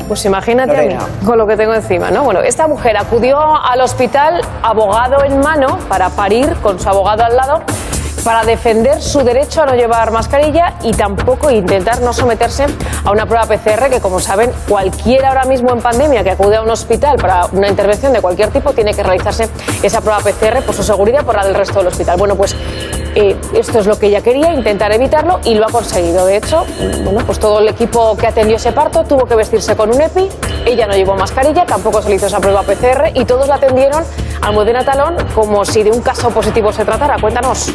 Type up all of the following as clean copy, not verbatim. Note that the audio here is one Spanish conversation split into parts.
Pues imagínate con lo que tengo encima, ¿no? Bueno, esta mujer acudió al hospital abogado en mano para parir con su abogado al lado, para defender su derecho a no llevar mascarilla y tampoco intentar no someterse a una prueba PCR que, como saben, cualquiera ahora mismo en pandemia que acude a un hospital para una intervención de cualquier tipo tiene que realizarse esa prueba PCR por su seguridad y por la del resto del hospital. Bueno, pues esto es lo que ella quería, intentar evitarlo, y lo ha conseguido. De hecho, bueno, pues todo el equipo que atendió ese parto tuvo que vestirse con un EPI, ella no llevó mascarilla, tampoco se le hizo esa prueba PCR y todos la atendieron Almudena Talón como si de un caso positivo se tratara. Cuéntanos.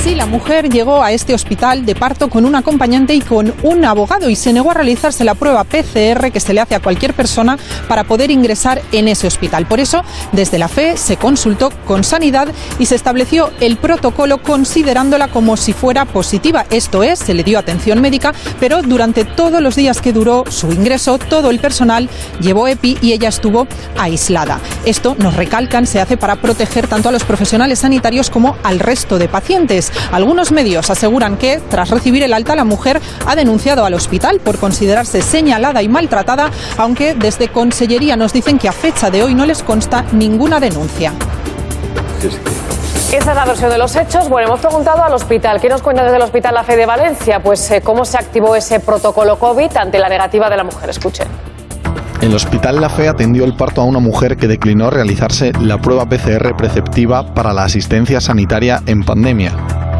Sí, la mujer llegó a este hospital de parto con un acompañante y con un abogado y se negó a realizarse la prueba PCR que se le hace a cualquier persona para poder ingresar en ese hospital. Por eso, desde la FE se consultó con Sanidad y se estableció el protocolo considerándola como si fuera positiva. Esto es, se le dio atención médica, pero durante todos los días que duró su ingreso, todo el personal llevó EPI y ella estuvo aislada. Esto, nos recalcan, se hace para proteger tanto a los profesionales sanitarios como al resto de pacientes. Algunos medios aseguran que, tras recibir el alta, la mujer ha denunciado al hospital por considerarse señalada y maltratada, aunque desde Consellería nos dicen que a fecha de hoy no les consta ninguna denuncia. Esa es la versión de los hechos. Bueno, hemos preguntado al hospital. ¿Qué nos cuenta desde el Hospital La Fe de Valencia? Pues cómo se activó ese protocolo COVID ante la negativa de la mujer. Escuchen. El Hospital La Fe atendió el parto a una mujer que declinó realizarse la prueba PCR preceptiva para la asistencia sanitaria en pandemia.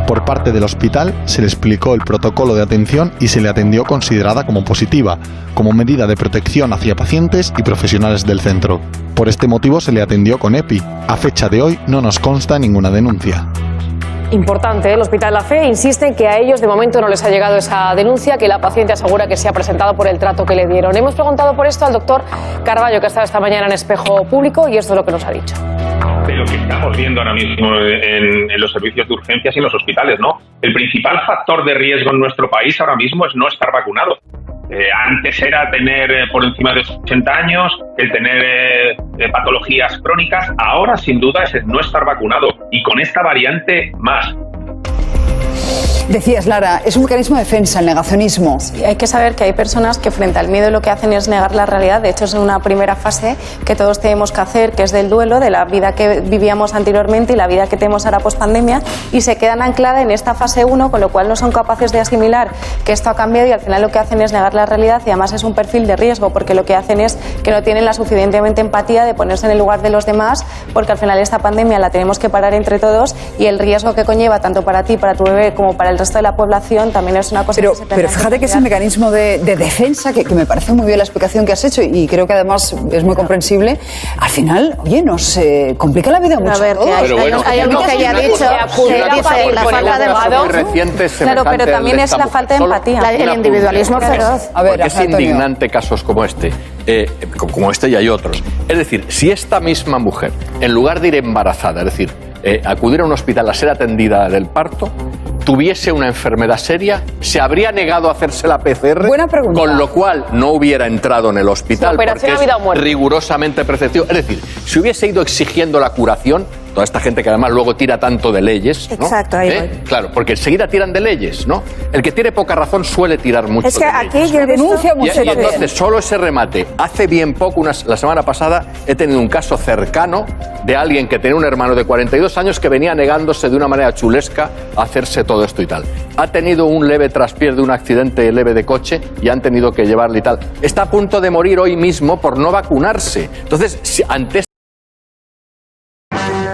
Por parte del hospital se le explicó el protocolo de atención y se le atendió considerada como positiva, como medida de protección hacia pacientes y profesionales del centro. Por este motivo se le atendió con EPI. A fecha de hoy no nos consta ninguna denuncia. Importante, el Hospital La Fe insiste en que a ellos de momento no les ha llegado esa denuncia, que la paciente asegura que se ha presentado por el trato que le dieron. Hemos preguntado por esto al doctor Carballo, que ha estado esta mañana en Espejo Público, y esto es lo que nos ha dicho. De lo que estamos viendo ahora mismo en los servicios de urgencias y en los hospitales, ¿no? El principal factor de riesgo en nuestro país ahora mismo es no estar vacunado. Antes era tener por encima de 80 años, el tener patologías crónicas. Ahora, sin duda, es el no estar vacunado. Y con esta variante, más. Decías, Lara, es un mecanismo de defensa, el negacionismo. Sí, hay que saber que hay personas que frente al miedo lo que hacen es negar la realidad. De hecho, es una primera fase que todos tenemos que hacer, que es del duelo, de la vida que vivíamos anteriormente y la vida que tenemos ahora post-pandemia, y se quedan ancladas en esta fase 1, con lo cual no son capaces de asimilar que esto ha cambiado y al final lo que hacen es negar la realidad, y además es un perfil de riesgo, porque lo que hacen es que no tienen la suficientemente empatía de ponerse en el lugar de los demás, porque al final esta pandemia la tenemos que parar entre todos y el riesgo que conlleva tanto para ti, para tu bebé, como para el resto de la población también es una cosa pero fíjate que ese mecanismo de defensa, que me parece muy bien la explicación que has hecho y creo que además es muy comprensible, al final, oye, nos complica la vida mucho. A ver, hay algo que haya dicho, dice la falta de empatía. Claro, pero también es la falta de empatía. El individualismo feroz. A ver, porque es indignante casos como este y hay otros. Es decir, si esta misma mujer, en lugar de ir embarazada, es decir, acudir a un hospital a ser atendida del parto, tuviese una enfermedad seria, se habría negado a hacerse la PCR, buena pregunta, con lo cual no hubiera entrado en el hospital porque es rigurosamente preceptivo. Es decir, si hubiese ido exigiendo la curación, toda esta gente que además luego tira tanto de leyes, ¿no? Exacto, ahí voy. Claro, porque enseguida tiran de leyes, ¿no? El que tiene poca razón suele tirar mucho. Es que de aquí leyes, yo denuncio mucho. Y entonces, solo ese remate. Hace bien poco, la semana pasada, he tenido un caso cercano de alguien que tenía un hermano de 42 años que venía negándose de una manera chulesca a hacerse todo esto y tal. Ha tenido un leve traspiés de un accidente leve de coche y han tenido que llevarle y tal. Está a punto de morir hoy mismo por no vacunarse. Entonces, ante